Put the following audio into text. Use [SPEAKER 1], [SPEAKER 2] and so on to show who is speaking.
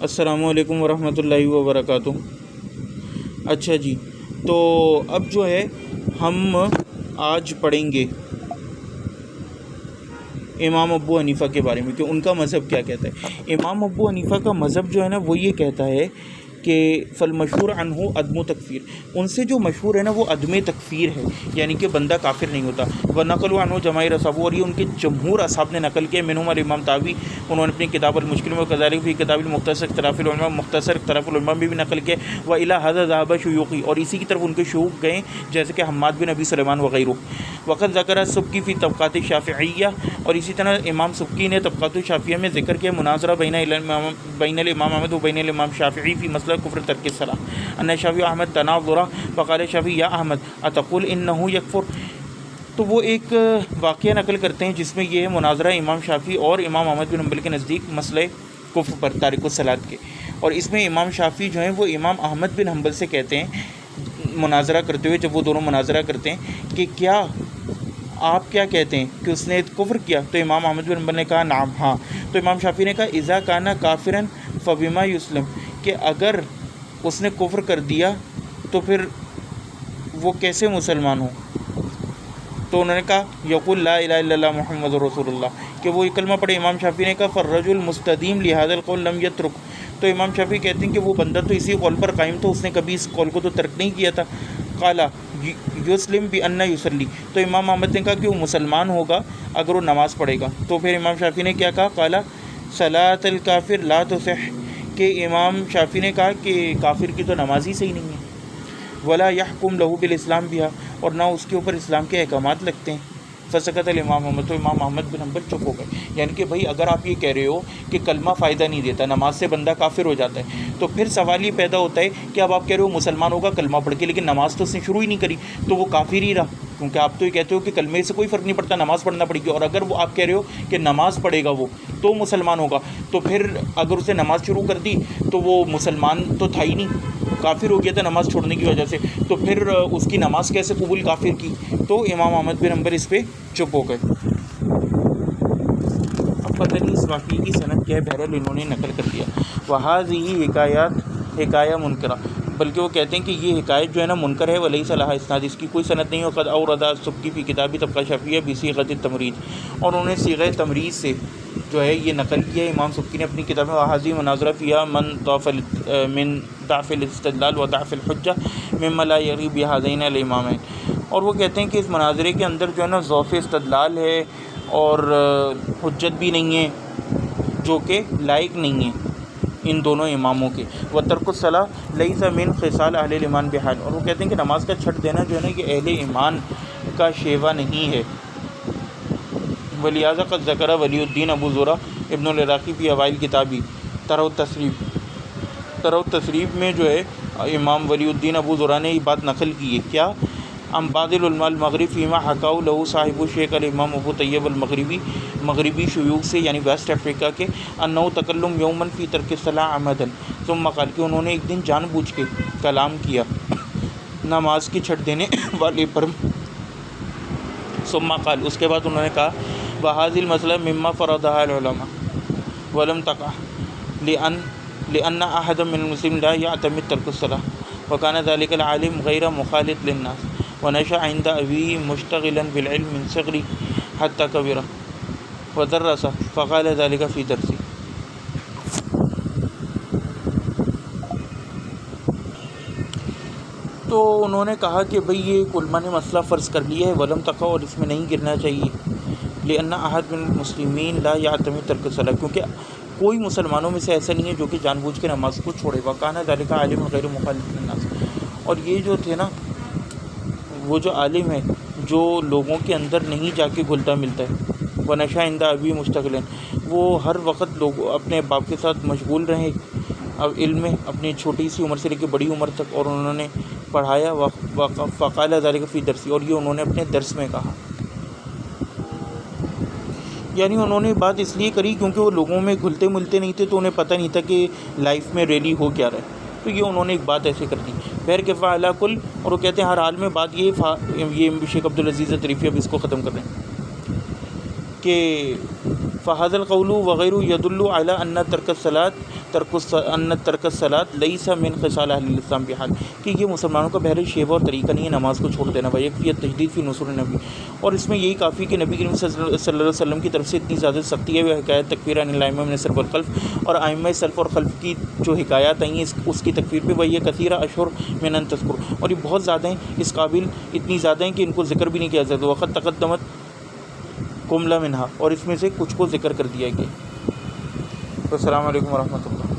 [SPEAKER 1] السلام علیکم ورحمۃ اللہ وبرکاتہ۔ اچھا جی، تو اب جو ہے ہم آج پڑھیں گے امام ابو حنیفہ کے بارے میں کہ ان کا مذہب کیا کہتا ہے۔ امام ابو حنیفہ کا مذہب جو ہے نا وہ یہ کہتا ہے کہ فالمشہور عنہ عدم تکفیر، ان سے جو مشہور ہے نا وہ عدم تکفیر ہے، یعنی کہ بندہ کافر نہیں ہوتا۔ ونقل عنہ جماہیر اصحاب، اور یہ ان کے جمہور اصحاب نے نقل کیا۔ منہم الامام طحاوی، انہوں نے اپنی کتاب المشکل میں وکذالک فی کتاب المختصر اختلاف العلماء، مختصر اختلاف العلماء میں بھی نقل کیا۔ والی ھذا ذهب شیوخی، اور اسی کی طرف ان کے شیوخ گئے جیسے کہ حماد بن ابی سلیمان وغیرہ۔ وقد ذکر سبکی فی طبقات الشافعیہ، اور اسی طرح امام سبکی نے طبقات الشافعیہ میں ذکر کیا مناظرہ بین الامام احمد و بین الامام شافعی فی مسئلہ کفر ترک الصلاۃ، ان شافعی احمد تناظرا فقال شافعی یا احمد اتقول انہ یکفر۔ تو وہ ایک واقعہ نقل کرتے ہیں جس میں یہ مناظرہ امام شافعی اور امام احمد بن حنبل کے نزدیک مسئلہ کفر پر تارک الصلاۃ کے، اور اس میں امام شافعی جو ہیں وہ امام احمد بن حنبل سے کہتے ہیں مناظرہ کرتے ہوئے، جب وہ دونوں مناظرہ کرتے ہیں کہ کیا آپ کیا کہتے ہیں کہ اس نے کفر کیا، تو امام احمد بن حنبل نے کہا نعم، ہاں۔ تو امام شافعی نے کہا اذا کان کافرا فبما یسلم، کہ اگر اس نے کفر کر دیا تو پھر وہ کیسے مسلمان ہو؟ تو انہوں نے کہا یقول لا الہ الا اللہ محمد رسول اللہ، کہ وہ یہ کلمہ پڑھے۔ امام شافعی نے کہا فالرجل مستدیم لہذا القول لم یترک، تو امام شافعی کہتے ہیں کہ وہ بندہ تو اسی قول پر قائم تھا، اس نے کبھی اس قول کو تو ترک نہیں کیا تھا۔ قالا یسلم بأن یصلی، تو امام احمد نے کہا کہ وہ مسلمان ہوگا اگر وہ نماز پڑھے گا۔ تو پھر امام شافعی نے کیا کہا؟ قالا صلاۃ الکافر لا تصح، کہ امام شافعی نے کہا کہ کافر کی تو نماز ہی صحیح نہیں ہے۔ ولا یحکم لہ بالاسلام بہا، اور نہ اس کے اوپر اسلام کے احکامات لگتے ہیں۔ فسکت الامام احمد، تو امام احمد بن حنبل چپ ہو گئے، یعنی کہ بھائی اگر آپ یہ کہہ رہے ہو کہ کلمہ فائدہ نہیں دیتا، نماز سے بندہ کافر ہو جاتا ہے، تو پھر سوال یہ پیدا ہوتا ہے کہ اب آپ کہہ رہے ہو مسلمان ہوگا کلمہ پڑھ کے، لیکن نماز تو اس نے شروع ہی نہیں کری، تو وہ کافر ہی رہا، کیونکہ آپ تو یہ کہتے ہو کہ کلمے سے کوئی فرق نہیں پڑتا، نماز پڑھنا پڑے گی، اور اگر وہ آپ کہہ رہے ہو کہ نماز پڑھے گا وہ تو مسلمان ہوگا، تو پھر اگر اس نے نماز شروع کر دی تو وہ مسلمان تو تھا ہی نہیں، کافر ہو گیا تھا نماز چھوڑنے کی وجہ سے، تو پھر اس کی نماز کیسے قبول کافر کی؟ تو امام احمد بن حنبل اس پہ چپ ہو گئے۔ اب پتہ نہیں اس واقعی کی سند کیا ہے، بہرحال انہوں نے نقل کر دیا۔ وہذہ حکایہ منکرہ، بلکہ وہ کہتے ہیں کہ یہ حکایت جو ہے نا منکر ہے، ولیس لہا اسناد، اس کی کوئی سند نہیں، وقد اورد السبکی فی کتاب طبقہ شافعیہ بصیغۃ التمریض، اور انہوں نے صیغہ تمریض سے جو ہے یہ نقل کیا ہے امام سبکی نے اپنی کتاب میں۔ وہذہ مناظرہ فیہا من ضعف الاستدلال و ضعف الحجہ مما لا یری بہذین الامامین، اور وہ کہتے ہیں کہ اس مناظرے کے اندر جو ہے نا ضعف استدلال ہے اور حجت بھی نہیں ہے، جو کہ لائق نہیں ہے ان دونوں اماموں کے۔ وترک الصلاۃ لیس من خصال اہل الایمان بحال، اور وہ کہتے ہیں کہ نماز کا چھٹ دینا جو ہے نا یہ اہل ایمان کا شیوہ نہیں ہے۔ ولہذا قد ذکر ولی الدین ابو زرع ابن العراقی فی اوائل کتابی ترہ التثریب میں جو ہے امام ولی الدین ابو زرع نے یہ بات نقل کی ہے، کیا؟ ام بعض العلماء المغرب فیما حکاؤ لہو صاحب الشیخ الامام ابو طیب المغربی، مغربی شیوخ سے یعنی ویسٹ افریقہ کے، انہو تکلم یومن فی ترک الصلاۃ عمدا، ثم قال، کہ انہوں نے ایک دن جان بوجھ کے کلام کیا نماز کی چھٹ دینے والے پر، ثم قال، اس کے بعد انہوں نے کہا وہذہ المسئلہ مما فرضھا العلماء ولم تقع لأن احد من المسلمین لا يعتمد ترک الصلاۃ وكان ذلك العالم غیر مخالط للناس ونشأ عند ابيه مشتغلا بالعلم من صغره حتى كبر ودرس فقال ذلك في درسه۔ تو انہوں نے کہا کہ بھئی یہ علماء نے مسئلہ فرض کر لیا ہے ولم تقع، اور اس میں نہیں گرنا چاہیے، لأن احد من المسلمین لا يعتمد ترک الصلاۃ، کیونکہ کوئی مسلمانوں میں سے ایسا نہیں ہے جو کہ جان بوجھ کے نماز کو چھوڑے، وکان ذلک عالم غیر مخالط للناس، اور یہ جو تھے نا وہ جو عالم ہے جو لوگوں کے اندر نہیں جا کے گھلتا ملتا ہے، ونشأ عند ابی مشتغلا، وہ ہر وقت لوگ اپنے باپ کے ساتھ مشغول رہے اب علم میں، اپنی چھوٹی سی عمر سے لے کے بڑی عمر تک، اور انہوں نے پڑھایا، فقال ذلك فی درسی، اور یہ انہوں نے اپنے درس میں کہا، یعنی انہوں نے بات اس لیے کری کیونکہ وہ لوگوں میں گھلتے ملتے نہیں تھے، تو انہیں پتہ نہیں تھا کہ لائف میں ریلی ہو کیا رہا ہے، تو یہ انہوں نے ایک بات ایسے کر دی۔ بہر کے فعلا کل، اور وہ کہتے ہیں ہر حال میں بات یہ شیخ عبدالعزیز طریفی اب اس کو ختم کر رہے ہیں کہ فہذا القول وغیرہ یدل علی ان ترک الصلاۃ ترک الصلاۃ لیس من خصال اہل الاسلام بحال، کہ یہ مسلمانوں کا بہر شیوہ اور طریقہ نہیں ہے نماز کو چھوڑ دینا. ویکفی تجدید فی نصور نبی، اور اس میں یہی کافی کہ نبی کریم صلی اللہ علیہ وسلم کی طرف سے اتنی زیادہ سختی ہے. وہ حکایت تکفیر عن الائمہ من السلف والخلف، اور ائمہ سلف اور خلف کی جو حکایات آئی ہیں اس کی تکفیر پہ، وہی کثیرہ اشہر من ان تذکر، اور یہ بہت زیادہ ہیں، اس قابل اتنی زیادہ ہیں کہ ان کو ذکر بھی نہیں کیا جاتا. وقت تقدمت کملا منہا، اور اس میں سے کچھ کو ذکر کر دیا گیا. السلام علیکم ورحمۃ اللہ.